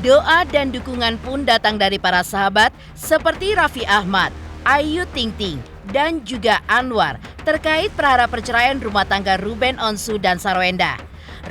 Doa dan dukungan pun datang dari para sahabat seperti Raffi Ahmad, Ayu Ting Ting, dan juga Anwar terkait perkara perceraian rumah tangga Ruben Onsu dan Sarwenda.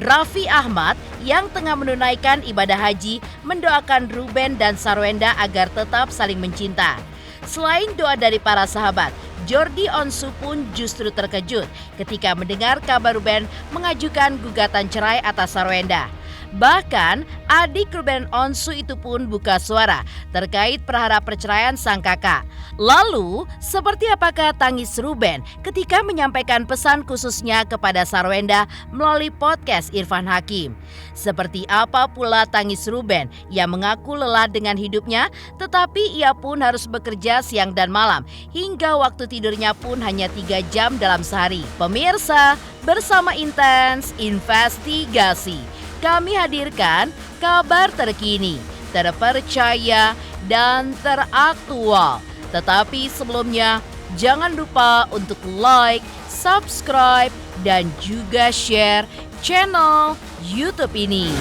Raffi Ahmad yang tengah menunaikan ibadah haji mendoakan Ruben dan Sarwenda agar tetap saling mencinta. Selain doa dari para sahabat, Jordi Onsu pun justru terkejut ketika mendengar kabar Ruben mengajukan gugatan cerai atas Sarwenda. Bahkan adik Ruben Onsu itu pun buka suara terkait perkara perceraian sang kakak. Lalu, seperti apakah tangis Ruben ketika menyampaikan pesan khususnya kepada Sarwenda melalui podcast Irfan Hakim? Seperti apa pula tangis Ruben yang mengaku lelah dengan hidupnya, tetapi ia pun harus bekerja siang dan malam hingga waktu tidurnya pun hanya 3 jam dalam sehari. Pemirsa, bersama Intens Investigasi, kami hadirkan kabar terkini, terpercaya, dan teraktual. Tetapi sebelumnya, jangan lupa untuk like, subscribe, dan juga share channel YouTube ini.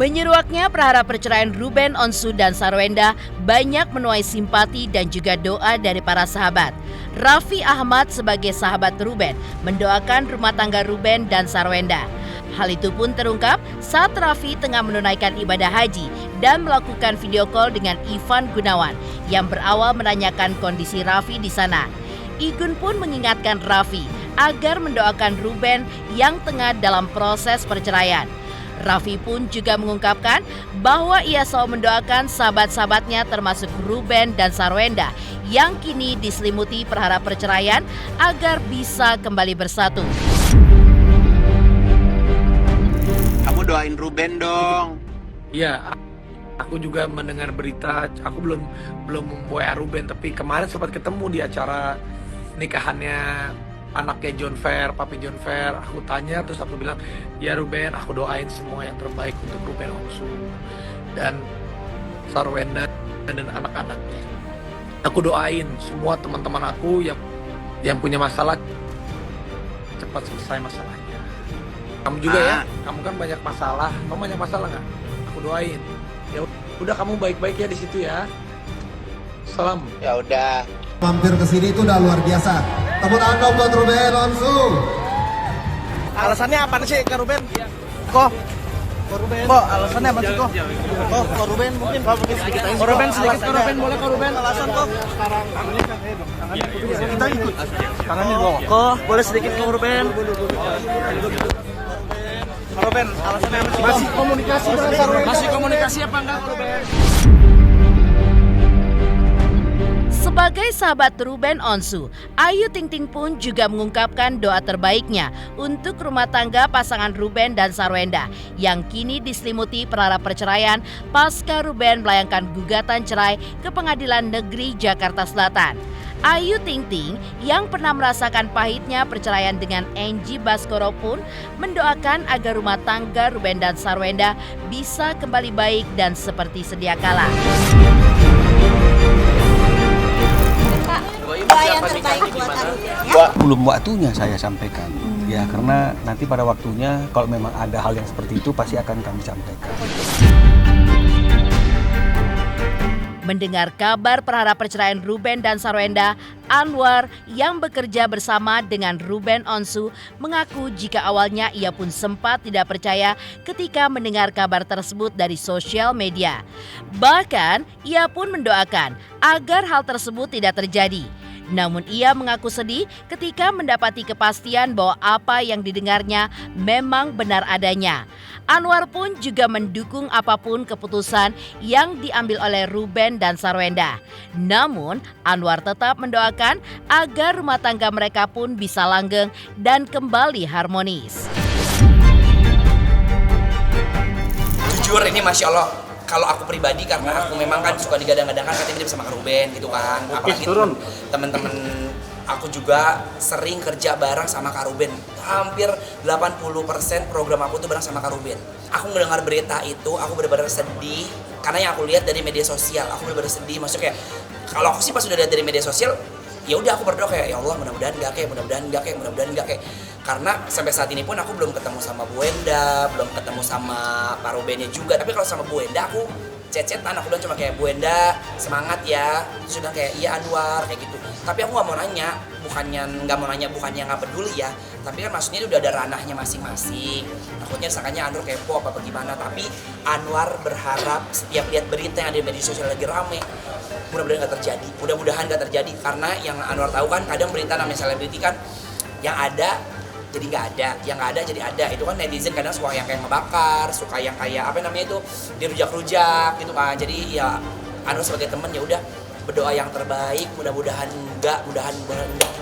Menyeruaknya perkara perceraian Ruben Onsu dan Sarwenda banyak menuai simpati dan juga doa dari para sahabat. Raffi Ahmad sebagai sahabat Ruben mendoakan rumah tangga Ruben dan Sarwenda. Hal itu pun terungkap saat Raffi tengah menunaikan ibadah haji dan melakukan video call dengan Ivan Gunawan yang berawal menanyakan kondisi Raffi di sana. Igun pun mengingatkan Raffi agar mendoakan Ruben yang tengah dalam proses perceraian. Raffi pun juga mengungkapkan bahwa ia selalu mendoakan sahabat-sahabatnya termasuk Ruben dan Sarwenda yang kini diselimuti perkara perceraian agar bisa kembali bersatu. Kamu doain Ruben dong. Iya, aku juga mendengar berita. Aku belum WA Ruben, tapi kemarin sempat ketemu di acara nikahannya anaknya John Fair, papi John Fair. Aku tanya, terus aku bilang, ya Ruben, aku doain semua yang terbaik untuk Ruben Onsu dan Sarwenda dan anak-anaknya. Aku doain semua teman-teman aku yang punya masalah cepat selesai masalahnya. Kamu juga ya, kamu kan banyak masalah. Kamu banyak masalah nggak? Aku doain. Ya udah, kamu baik-baik ya di situ ya. Salam. Ya udah. Mampir ke sini itu udah luar biasa. Tepuk tangan dong buat Ruben Onsu. Alasannya apa sih ke Ruben? Kok Ruben? Kok alasannya apa sih kok? Kok Ruben mungkin sedikit aja. Kok Ruben sedikit, kok Ruben boleh kok Ruben. Alasan kok? Sekarang tangannya kan tangannya kita ikut. Tangannya bawa. Kok boleh sedikit kok Ruben? Ruben, alasannya apa sih? Masih komunikasi dengan Sarwenda. Masih komunikasi apa enggak Ruben? Sebagai sahabat Ruben Onsu, Ayu Ting Ting pun juga mengungkapkan doa terbaiknya untuk rumah tangga pasangan Ruben dan Sarwenda yang kini diselimuti perkara perceraian pasca Ruben melayangkan gugatan cerai ke Pengadilan Negeri Jakarta Selatan. Ayu Ting Ting yang pernah merasakan pahitnya perceraian dengan Angie Baskoro pun mendoakan agar rumah tangga Ruben dan Sarwenda bisa kembali baik dan seperti sedia kala. Doa yang terbaik buat Ruben ya. Belum waktunya saya sampaikan. Ya, karena nanti pada waktunya kalau memang ada hal yang seperti itu pasti akan kami sampaikan. Mendengar kabar perkara perceraian Ruben dan Sarwenda, Anwar yang bekerja bersama dengan Ruben Onsu mengaku jika awalnya ia pun sempat tidak percaya ketika mendengar kabar tersebut dari sosial media. Bahkan ia pun mendoakan agar hal tersebut tidak terjadi. Namun ia mengaku sedih ketika mendapati kepastian bahwa apa yang didengarnya memang benar adanya. Anwar pun juga mendukung apapun keputusan yang diambil oleh Ruben dan Sarwenda. Namun Anwar tetap mendoakan agar rumah tangga mereka pun bisa langgeng dan kembali harmonis. 7 jujur ini Masya Allah, kalau aku pribadi karena aku memang kan suka digadang-gadangkan katanya mirip sama Kak Ruben gitu kan. Apalagi temen-temen aku juga sering kerja bareng sama Kak Ruben. Hampir 80% program aku tuh bareng sama Kak Ruben. Aku mendengar berita itu, aku benar-benar sedih karena yang aku lihat dari media sosial. Aku benar-benar sedih, maksudnya kayak kalau aku sih pas udah lihat dari media sosial, ya udah aku berdoa kayak ya Allah mudah-mudahan enggak kayak karena sampai saat ini pun aku belum ketemu sama Bu Enda, belum ketemu sama Pak Rubennya juga. Tapi kalau sama Bu Enda aku chat-chatan, aku bilang cuma kayak Bu Enda semangat ya, terus bilang kayak iya Anwar kayak gitu. Tapi aku nggak mau nanya, bukannya nggak peduli ya, tapi kan maksudnya udah ada ranahnya masing-masing. Takutnya disangkanya Anwar kepo apa bagaimana. Tapi Anwar berharap setiap lihat berita yang ada di media sosial lagi rame, mudah-mudahan nggak terjadi karena yang Anwar tahu kan kadang berita namanya selebriti kan yang ada jadi nggak ada, yang nggak ada jadi ada. Itu kan netizen kadang suka yang kayak ngebakar, suka yang kayak apa namanya itu dirujak-rujak gitu kan. Jadi ya Anwar sebagai temen ya udah berdoa yang terbaik, mudah-mudahan enggak gitu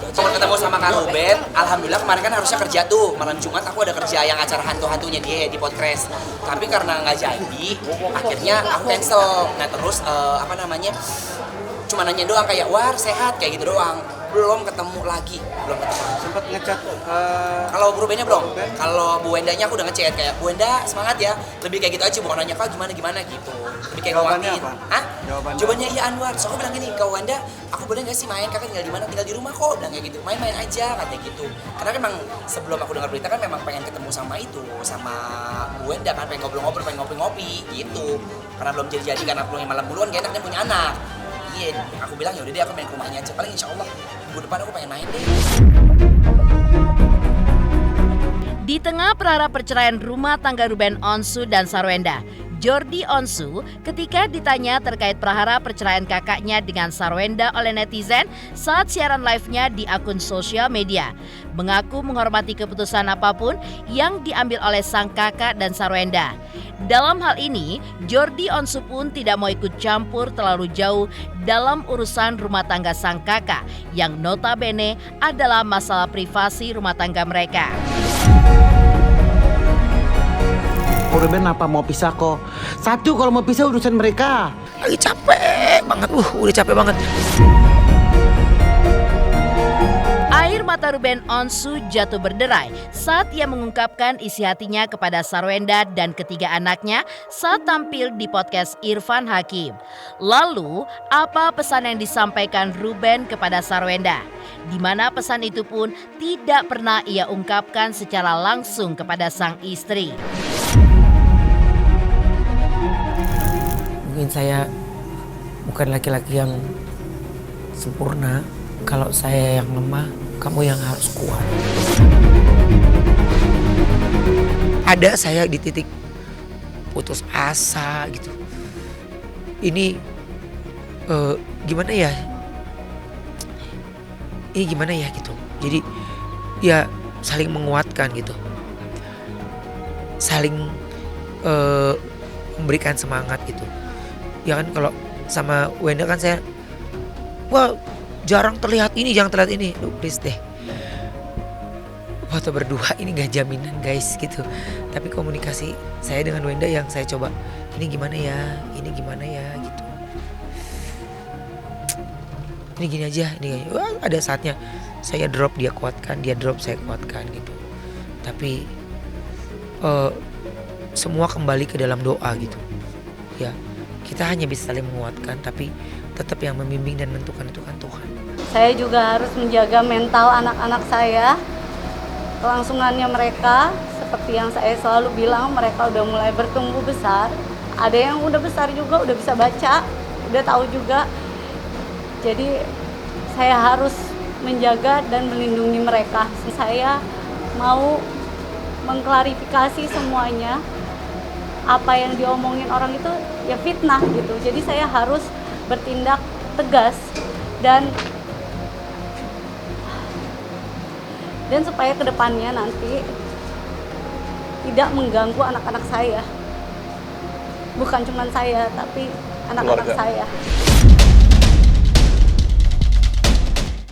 aja. Ketemu sama Kak Ruben, alhamdulillah kemarin kan harusnya kerja tuh, malam Jumat aku ada kerja yang acara hantu-hantunya dia di podcast. Tapi karena nggak jadi, akhirnya aku cancel. Nah terus cuma nanya doang kayak war sehat kayak gitu doang. Belum ketemu lagi. Sempat ngechat kalau Bu Rubennya belum. Kalau Bu Wendanya aku udah ngechat kayak Bu Wenda semangat ya. Lebih kayak gitu aja, bukan nanya Kak gimana gitu. Lebih kayak Jawabannya nguatin. apa? Jawabannya iya Anwar. So aku bilang gini, Kak Wenda, aku boleh nggak sih main? Kakak tinggal di mana? Tinggal di rumah kok. Bilang kayak gitu. Main-main aja katanya gitu. Karena memang sebelum aku dengar berita kan memang pengen ketemu sama Bu Wenda kan, pengen ngobrol-ngobrol, pengen ngopi-ngopi gitu. Karena belum jadi karena pulangnya malam duluan gak enak dia punya anak. Iya, aku bilang ya udah deh aku main ke rumahnya aja. Paling insya Allah minggu depan aku pengen main deh. Di tengah prahara perceraian rumah tangga Ruben Onsu dan Sarwenda, Jordi Onsu ketika ditanya terkait prahara perceraian kakaknya dengan Sarwenda oleh netizen saat siaran live-nya di akun sosial media, mengaku menghormati keputusan apapun yang diambil oleh sang kakak dan Sarwenda. Dalam hal ini, Jordi Onsu pun tidak mau ikut campur terlalu jauh dalam urusan rumah tangga sang kakak yang notabene adalah masalah privasi rumah tangga mereka. Ruben apa mau pisah kok? Satu kalau mau pisah urusan mereka. Lagi capek banget, udah capek banget. Air mata Ruben Onsu jatuh berderai saat ia mengungkapkan isi hatinya kepada Sarwenda dan ketiga anaknya saat tampil di podcast Irfan Hakim. Lalu, apa pesan yang disampaikan Ruben kepada Sarwenda? Di mana pesan itu pun tidak pernah ia ungkapkan secara langsung kepada sang istri. Mungkin saya bukan laki-laki yang sempurna. Kalau saya yang lemah, kamu yang harus kuat. Ada saya di titik putus asa gitu. Ini gimana ya? Ini gimana ya gitu. Jadi ya saling menguatkan gitu. Saling memberikan semangat gitu. Ya kan kalau sama Wenda kan saya jarang terlihat ini, jangan terlihat ini. Please deh. Foto berdua ini gak jaminan guys gitu. Tapi komunikasi saya dengan Wenda yang saya coba, ini gimana ya gitu. Ini gini aja, ini ada saatnya saya drop dia kuatkan, dia drop saya kuatkan gitu. Tapi semua kembali ke dalam doa gitu. Ya, kita hanya bisa saling menguatkan, tapi tetap yang membimbing dan menentukan itu kan Tuhan. Saya juga harus menjaga mental anak-anak saya, kelangsungannya mereka. Seperti yang saya selalu bilang, mereka udah mulai bertumbuh besar. Ada yang udah besar juga, udah bisa baca, udah tahu juga. Jadi saya harus menjaga dan melindungi mereka. Saya mau mengklarifikasi semuanya. Apa yang diomongin orang itu ya fitnah gitu. Jadi saya harus bertindak tegas dan supaya kedepannya nanti tidak mengganggu anak-anak saya. Bukan cuma saya, tapi anak-anak saya.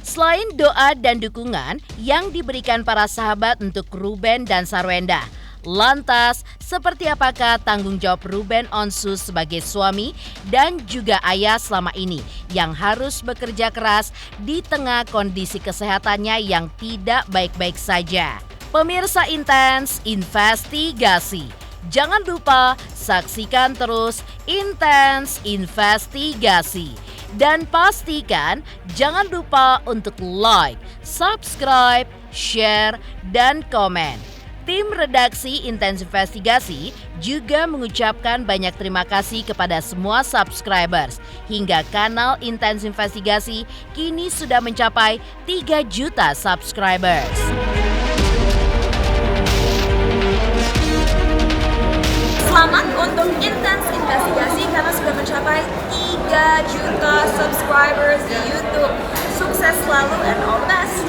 Selain doa dan dukungan yang diberikan para sahabat untuk Ruben dan Sarwenda, Lantas, seperti apakah tanggung jawab Ruben Onsu sebagai suami dan juga ayah selama ini yang harus bekerja keras di tengah kondisi kesehatannya yang tidak baik-baik saja? Pemirsa Intens Investigasi, jangan lupa saksikan terus Intens Investigasi. Dan pastikan jangan lupa untuk like, subscribe, share, dan komen. Tim redaksi Intens Investigasi juga mengucapkan banyak terima kasih kepada semua subscribers hingga kanal Intens Investigasi kini sudah mencapai 3 juta subscribers. Selamat untuk Intens Investigasi karena sudah mencapai 3 juta subscribers di YouTube. Sukses selalu and all the best.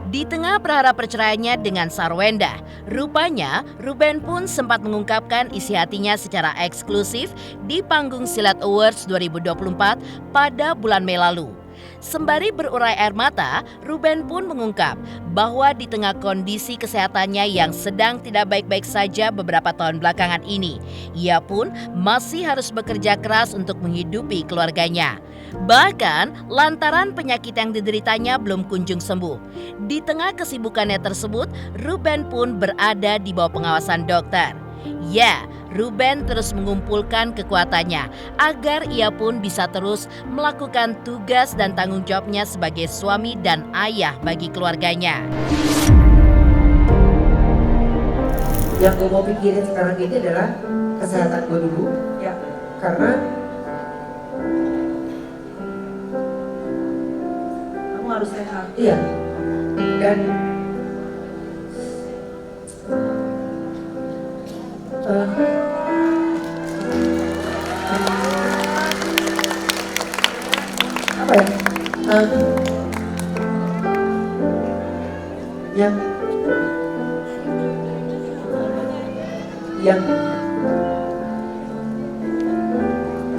Di tengah prahara perceraiannya dengan Sarwenda, rupanya Ruben pun sempat mengungkapkan isi hatinya secara eksklusif di panggung Silat Awards 2024 pada bulan Mei lalu. Sembari berurai air mata, Ruben pun mengungkap bahwa di tengah kondisi kesehatannya yang sedang tidak baik-baik saja beberapa tahun belakangan ini, ia pun masih harus bekerja keras untuk menghidupi keluarganya. Bahkan lantaran penyakit yang dideritanya belum kunjung sembuh. Di tengah kesibukannya tersebut, Ruben pun berada di bawah pengawasan dokter. Ya, Ruben terus mengumpulkan kekuatannya agar ia pun bisa terus melakukan tugas dan tanggung jawabnya sebagai suami dan ayah bagi keluarganya. Yang gue mau pikirin sekarang ini adalah kesehatan gue dulu, ya, karena kamu harus sehat. Iya, dan apa ya? Yang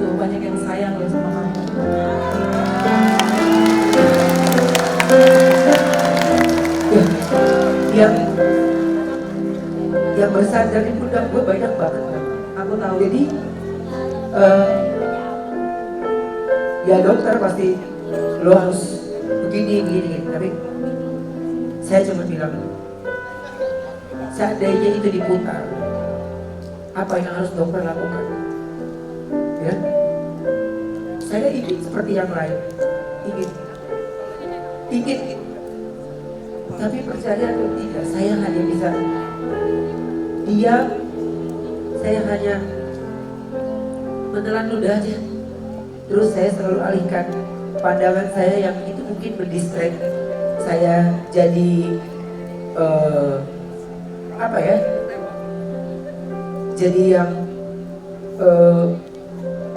tuh banyak yang sayang loh sama kamu. Yang besar dari pundak gue banyak banget kan. Aku tahu, jadi ya dokter pasti lo harus begini. Tapi saya cuma bilang, seandainya itu diputar, apa yang harus dokter lakukan? Ya, saya ingin seperti yang lain, ingin. Tapi percaya atau tidak, saya hanya bisa diam, saya hanya menelan ludah aja. Terus saya selalu alihkan pandangan saya yang itu mungkin berdistract. Saya jadi apa ya? Jadi yang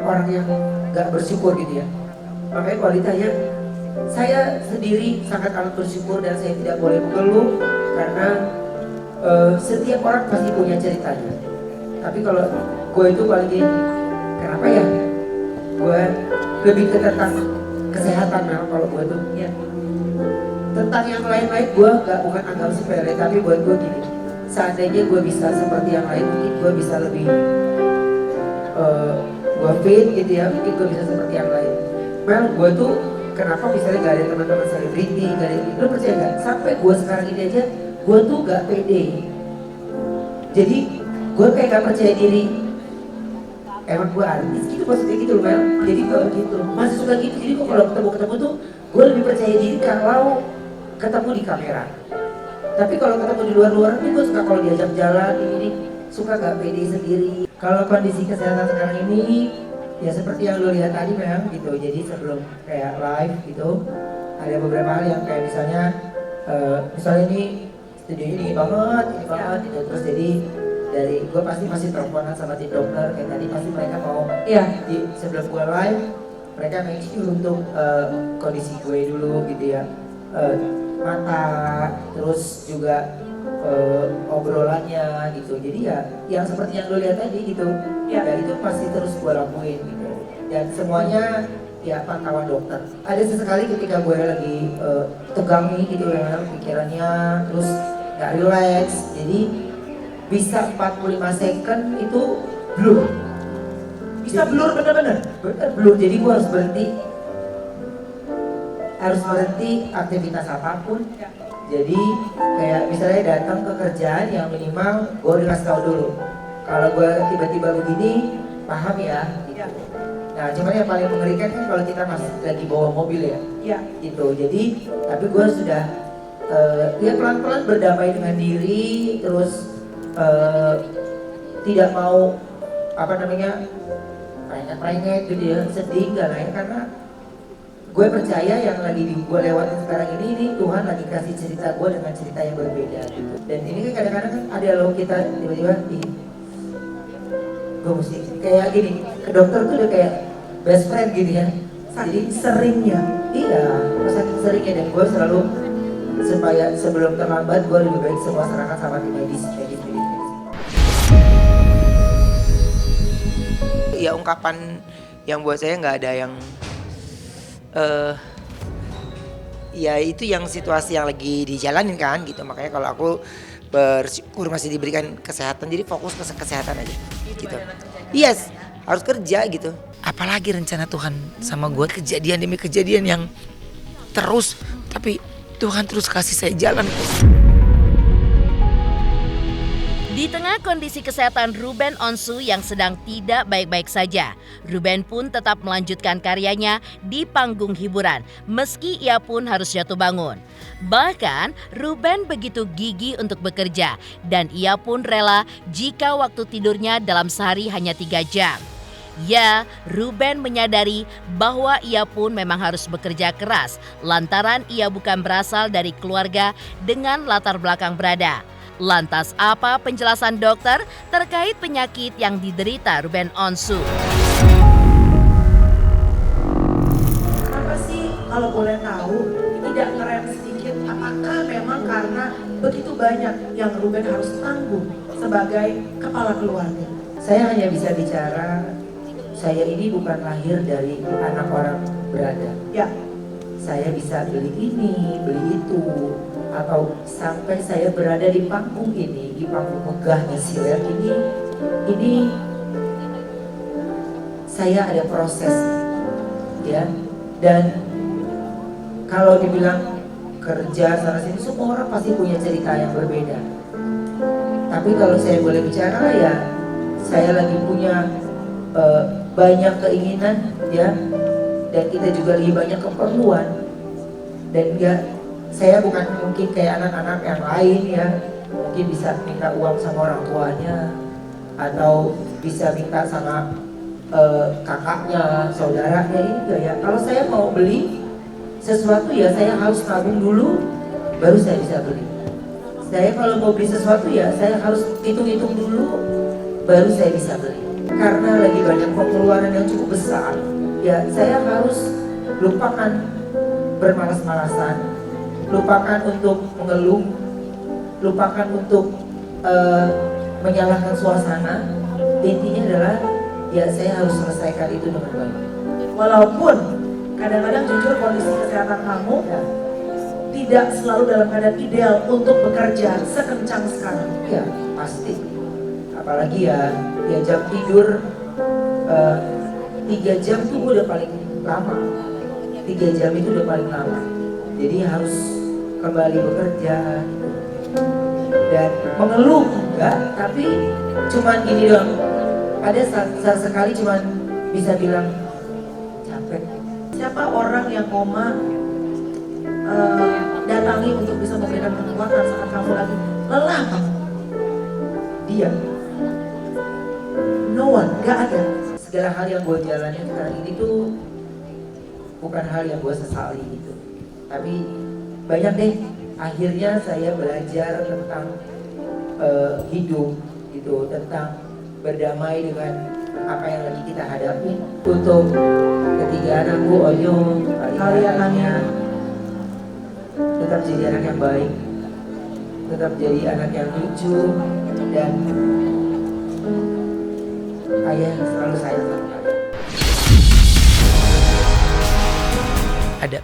orang yang nggak bersyukur gitu ya. Makanya kualitasnya saya sendiri sangat amat bersyukur dan saya tidak boleh mengeluh karena setiap orang pasti punya ceritanya. Tapi kalau gue itu paling gini, kenapa ya? Gue lebih ke tentang kesehatan memang kalau gue tuh ya. Tentang yang lain-lain gue bukan anggap sepele, tapi buat gue gini, seandainya gue bisa seperti yang lain, mungkin gue bisa lebih gue fit gitu ya, mungkin gue bisa seperti yang lain. Mel, gue tuh kenapa misalnya gak ada teman-teman selebriti, gak ada ini, lo percaya gak? Sampai gue sekarang ini aja, gue tuh gak pede. Jadi gue kayak gak percaya diri. Emang gue artis gitu maksudnya gitu loh Mel. Jadi gue gitu, masih suka gitu. Jadi kok kalau ketemu tuh gue lebih percaya diri kalau ketemu di kamera. Tapi kalau ketemu di luar-luar tuh gue suka kalau diajak jalan ini suka gak pede sendiri. Kalau kondisi kesehatan sekarang ini ya seperti yang lo lihat tadi memang gitu. Jadi sebelum kayak live gitu ada beberapa hal yang kayak misalnya ini studio ini banget gitu. Terus jadi dari gue pasti masih teleponan sama tim dokter kayak tadi pasti mereka mau di sebelum gue live mereka make sure untuk kondisi gue dulu gitu ya, mata terus juga obrolannya gitu. Jadi ya yang seperti yang lo lihat tadi gitu Ya itu pasti terus gue lakuin gitu. Dan semuanya ya pantauan dokter. Ada sesekali ketika gue lagi tegang nih gitu ya pikirannya, terus nggak relax, jadi bisa 45 second itu blur. Bisa blur bener-bener blur, jadi gue harus berhenti aktivitas apapun. Jadi kayak misalnya datang ke kerjaan yang minimal gue udah kasih tau dulu kalau gue tiba-tiba begini, paham ya gitu. Nah cuman yang paling mengerikan kan kalau kita masih lagi bawa mobil ya gitu. Jadi tapi gue sudah ya pelan-pelan berdamai dengan diri, terus tidak mau rengek-rengek gitu ya, sedih enggak lah ya, karena gue percaya yang lagi gue lewatin sekarang ini Tuhan lagi kasih cerita gue dengan cerita yang berbeda gitu. Dan ini kan kadang-kadang kan ada loh kita tiba-tiba gue mesti kayak gini, ke dokter tuh udah kayak best friend gitu ya. Saking seringnya, saking seringnya, dan gue selalu supaya sebelum terlambat gue lebih baik semua serahkan sama tim medis. Ya ungkapan yang buat saya nggak ada yang ya itu yang situasi yang lagi dijalanin kan gitu. Makanya kalau aku bersyukur masih diberikan kesehatan, jadi fokus ke kesehatan aja gitu. Yes, harus kerja gitu. Apalagi rencana Tuhan sama gue, kejadian demi kejadian yang terus, tapi Tuhan terus kasih saya jalan. Di tengah kondisi kesehatan Ruben Onsu yang sedang tidak baik-baik saja, Ruben pun tetap melanjutkan karyanya di panggung hiburan meski ia pun harus jatuh bangun. Bahkan Ruben begitu gigih untuk bekerja dan ia pun rela jika waktu tidurnya dalam sehari hanya 3 jam. Ya, Ruben menyadari bahwa ia pun memang harus bekerja keras lantaran ia bukan berasal dari keluarga dengan latar belakang berada. Lantas apa penjelasan dokter terkait penyakit yang diderita Ruben Onsu? Kenapa sih kalau boleh tahu tidak ngerem sedikit, apakah memang karena begitu banyak yang Ruben harus tanggung sebagai kepala keluarga? Saya hanya bisa bicara, saya ini bukan lahir dari anak orang berada. Ya, saya bisa beli ini, beli itu, atau sampai saya berada di panggung ini, di panggung megahnya Siler ini saya ada proses ya. Dan kalau dibilang kerja sana sini, semua orang pasti punya cerita yang berbeda. Tapi kalau saya boleh bicara ya, saya lagi punya banyak keinginan ya, dan kita juga lebih banyak keperluan. Dan saya bukan mungkin kayak anak-anak yang lain ya, mungkin bisa minta uang sama orang tuanya, atau bisa minta sama kakaknya, saudaranya. Ini enggak ya. Kalau saya mau beli sesuatu ya saya harus nabung dulu, baru saya bisa beli. Saya kalau mau beli sesuatu ya saya harus hitung-hitung dulu, baru saya bisa beli. Karena lagi banyak pengeluaran yang cukup besar, ya saya harus lupakan bermalas-malasan, lupakan untuk mengeluh, lupakan untuk menyalahkan suasana. Intinya adalah ya saya harus selesaikan itu dengan baik. Walaupun kadang-kadang jujur kondisi kesehatan kamu tidak selalu dalam keadaan ideal untuk bekerja sekencang sekarang. Ya pasti. Apalagi ya jam tidur 3 jam itu udah paling lama. 3 jam itu udah paling lama. Jadi harus kembali bekerja dan mengeluh enggak, tapi cuman gini doang. Ada saat sekali cuman bisa bilang capek. Siapa orang yang koma datangi untuk bisa memberikan kekuatan saat kamu lagi lelah kamu? Dia. No one, gak ada. Segala hal yang gue jalanin sekarang ini tuh bukan hal yang gue sesali gitu. Tapi banyak deh, akhirnya saya belajar tentang hidup gitu, tentang berdamai dengan apa yang lagi kita hadapi. Untuk ketiga anakku, Oyo, kalian tetap jadi anak yang baik, tetap jadi anak yang lucu, dan ayah yang selalu sayang sama kalian. Ada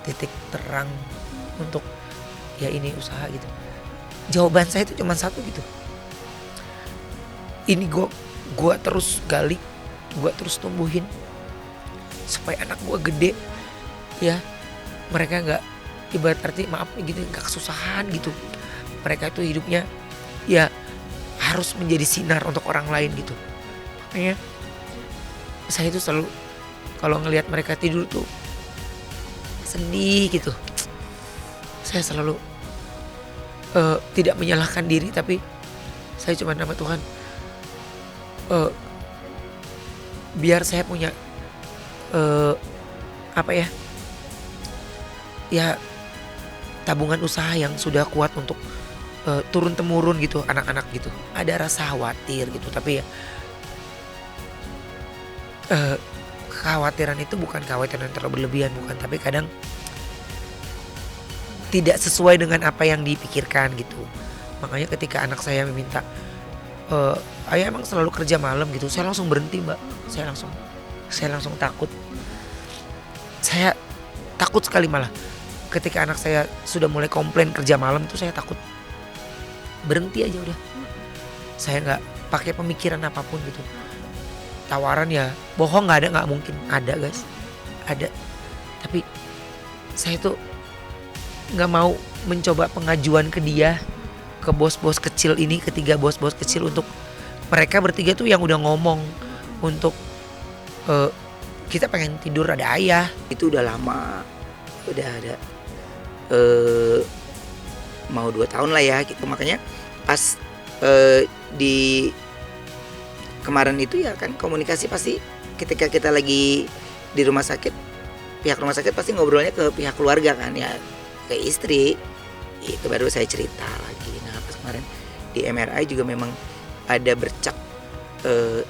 titik terang untuk ya ini usaha gitu. Jawaban saya itu cuma satu gitu. Ini gua terus gali, gua terus tumbuhin supaya anak gua gede ya. Mereka nggak, ibarat arti maaf gitu, nggak kesusahan gitu. Mereka itu hidupnya ya harus menjadi sinar untuk orang lain gitu. Makanya saya itu selalu kalau ngelihat mereka tidur tuh sedih gitu. Saya selalu tidak menyalahkan diri, tapi saya cuma nama Tuhan, biar saya punya tabungan usaha yang sudah kuat untuk turun temurun gitu, anak-anak gitu. Ada rasa khawatir gitu, tapi ya kekhawatiran itu bukan kekhawatiran yang terlalu berlebihan, bukan, tapi kadang tidak sesuai dengan apa yang dipikirkan gitu. Makanya ketika anak saya meminta, ayah emang selalu kerja malam gitu, saya langsung berhenti, Mbak. Saya langsung takut. Saya takut sekali malah. Ketika anak saya sudah mulai komplain kerja malam itu saya takut. Berhenti aja udah. Saya nggak pakai pemikiran apapun gitu. Tawaran ya bohong nggak mungkin. Ada guys, ada. Tapi saya tuh nggak mau mencoba pengajuan ke dia, ke bos-bos kecil ini, ketiga bos-bos kecil, untuk mereka bertiga tuh yang udah ngomong untuk kita pengen tidur ada ayah. Itu udah lama, udah ada mau 2 tahun lah ya gitu. Makanya pas di kemarin itu ya kan komunikasi pasti ketika kita lagi di rumah sakit, pihak rumah sakit pasti ngobrolnya ke pihak keluarga kan ya, ke istri. Itu baru saya cerita lagi. Nah pas kemarin di MRI juga memang ada bercak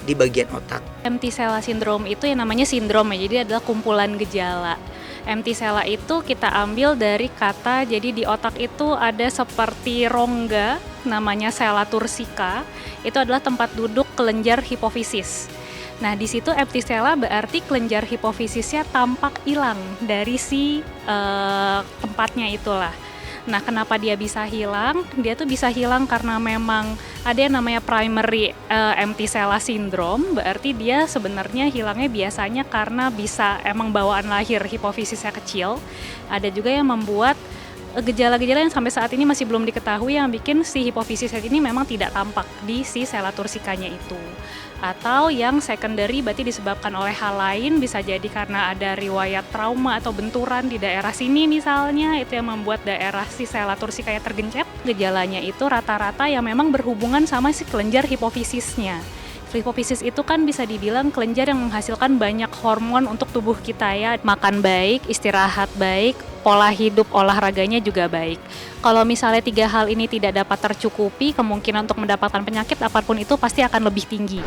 di bagian otak. Empty sella syndrome itu yang namanya sindrom ya, jadi adalah kumpulan gejala. Empty sella itu kita ambil dari kata, jadi di otak itu ada seperti rongga namanya sella turcica, itu adalah tempat duduk kelenjar hipofisis. Nah di situ empty sella berarti kelenjar hipofisisnya tampak hilang dari si tempatnya itulah. Nah kenapa dia bisa hilang? Dia tuh bisa hilang karena memang ada yang namanya primary empty sella syndrome, berarti dia sebenarnya hilangnya biasanya karena bisa emang bawaan lahir hipofisisnya kecil. Ada juga yang membuat gejala-gejala yang sampai saat ini masih belum diketahui yang bikin si hipofisis ini memang tidak tampak di si sella turcicanya itu. Atau yang secondary berarti disebabkan oleh hal lain, bisa jadi karena ada riwayat trauma atau benturan di daerah sini misalnya, itu yang membuat daerah si sella turcicanya tergencet. Gejalanya itu rata-rata yang memang berhubungan sama si kelenjar hipofisisnya. Hipofisis itu kan bisa dibilang kelenjar yang menghasilkan banyak hormon untuk tubuh kita ya. Makan baik, istirahat baik, pola hidup olahraganya juga baik. Kalau misalnya 3 hal ini tidak dapat tercukupi, kemungkinan untuk mendapatkan penyakit apapun itu pasti akan lebih tinggi.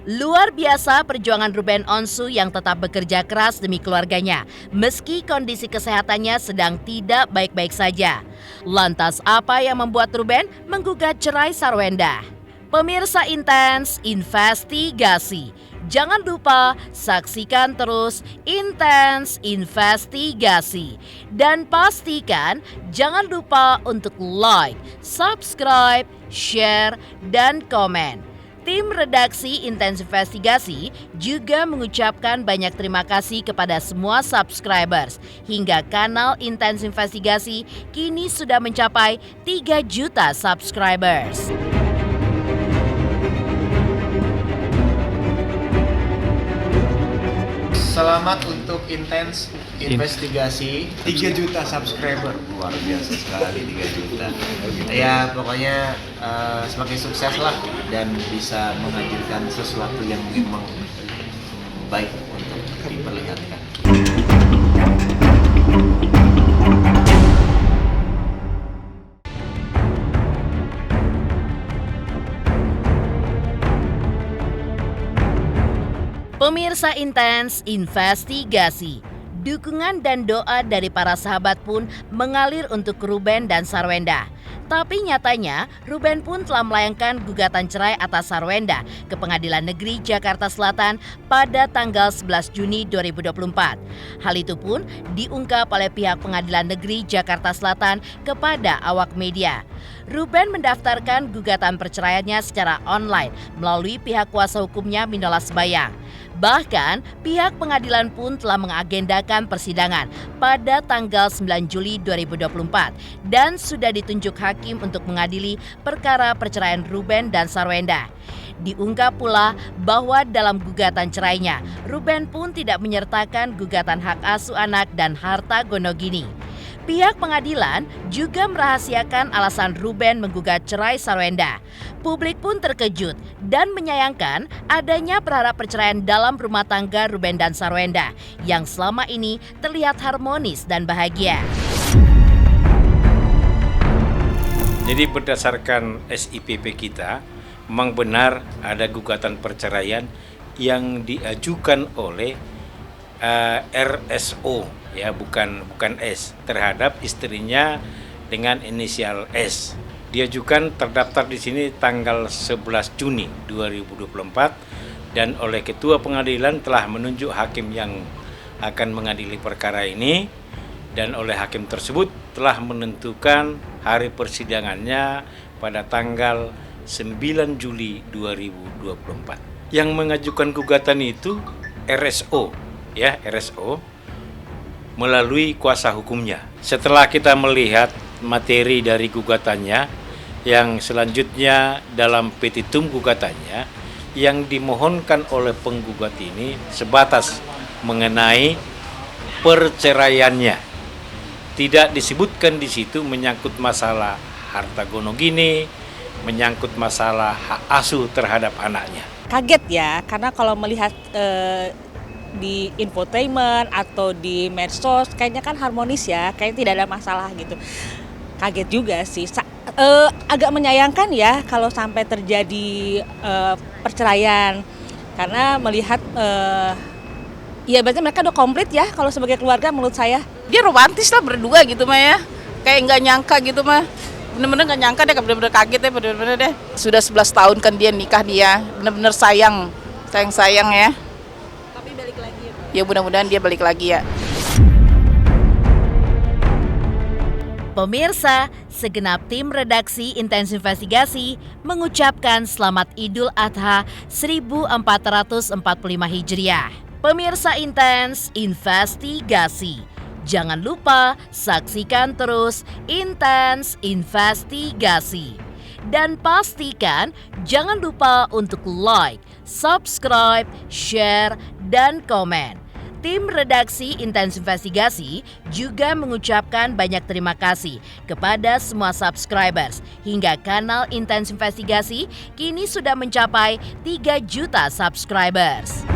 Luar biasa perjuangan Ruben Onsu yang tetap bekerja keras demi keluarganya, meski kondisi kesehatannya sedang tidak baik-baik saja. Lantas apa yang membuat Ruben menggugat cerai Sarwenda? Pemirsa Intens Investigasi, jangan lupa saksikan terus Intens Investigasi. Dan pastikan jangan lupa untuk like, subscribe, share, dan komen. Tim redaksi Intens Investigasi juga mengucapkan banyak terima kasih kepada semua subscribers. Hingga kanal Intens Investigasi kini sudah mencapai 3 juta subscribers. Selamat untuk Intens Investigasi 3 juta subscriber. Luar biasa sekali 3 juta. Ya pokoknya semakin sukses lah dan bisa menghadirkan sesuatu yang memang baik untuk diperlihatkan. Pemirsa Intens Investigasi, Dukungan dan doa dari para sahabat pun mengalir untuk Ruben dan Sarwenda. Tapi nyatanya, Ruben pun telah melayangkan gugatan cerai atas Sarwenda ke Pengadilan Negeri Jakarta Selatan pada tanggal 11 Juni 2024. Hal itu pun diungkap oleh pihak Pengadilan Negeri Jakarta Selatan kepada awak media. Ruben mendaftarkan gugatan perceraiannya secara online melalui pihak kuasa hukumnya Minola Sebayang. Bahkan, pihak pengadilan pun telah mengagendakan persidangan pada tanggal 9 Juli 2024 dan sudah ditunjuk hakim untuk mengadili perkara perceraian Ruben dan Sarwenda. Diungkap pula bahwa dalam gugatan cerainya, Ruben pun tidak menyertakan gugatan hak asuh anak dan harta gonogini. Pihak pengadilan juga merahasiakan alasan Ruben menggugat cerai Sarwenda. Publik pun terkejut dan menyayangkan adanya perharap perceraian dalam rumah tangga Ruben dan Sarwenda yang selama ini terlihat harmonis dan bahagia. Jadi berdasarkan SIPP kita, memang benar ada gugatan perceraian yang diajukan oleh RSO, ya bukan S, terhadap istrinya dengan inisial S. Diajukan terdaftar di sini tanggal 11 Juni 2024 dan oleh Ketua Pengadilan telah menunjuk hakim yang akan mengadili perkara ini dan oleh hakim tersebut telah menentukan hari persidangannya pada tanggal 9 Juli 2024. Yang mengajukan gugatan itu RSO, ya RSO melalui kuasa hukumnya. Setelah kita melihat materi dari gugatannya, yang selanjutnya dalam petitum gugatannya yang dimohonkan oleh penggugat ini sebatas mengenai perceraiannya. Tidak disebutkan di situ menyangkut masalah harta gonogini, menyangkut masalah hak asuh terhadap anaknya. Kaget ya, karena kalau melihat di infotainment atau di medsos kayaknya kan harmonis ya, kayaknya tidak ada masalah gitu. Kaget juga sih, agak menyayangkan ya kalau sampai terjadi perceraian, karena melihat ya berarti mereka udah komplit ya kalau sebagai keluarga menurut saya. Dia romantis lah berdua gitu mah ya, kayak nggak nyangka gitu mah, bener-bener nggak nyangka deh, bener-bener kaget ya, bener-bener deh. Sudah 11 tahun kan dia nikah, dia bener-bener sayang ya. Ya mudah-mudahan dia balik lagi ya. Pemirsa, segenap tim redaksi Intens Investigasi mengucapkan Selamat Idul Adha 1445 Hijriah. Pemirsa Intens Investigasi, jangan lupa saksikan terus Intens Investigasi. Dan pastikan jangan lupa untuk like, subscribe, share, dan komen. Tim redaksi Intens Investigasi juga mengucapkan banyak terima kasih kepada semua subscribers hingga kanal Intens Investigasi kini sudah mencapai 3 juta subscribers.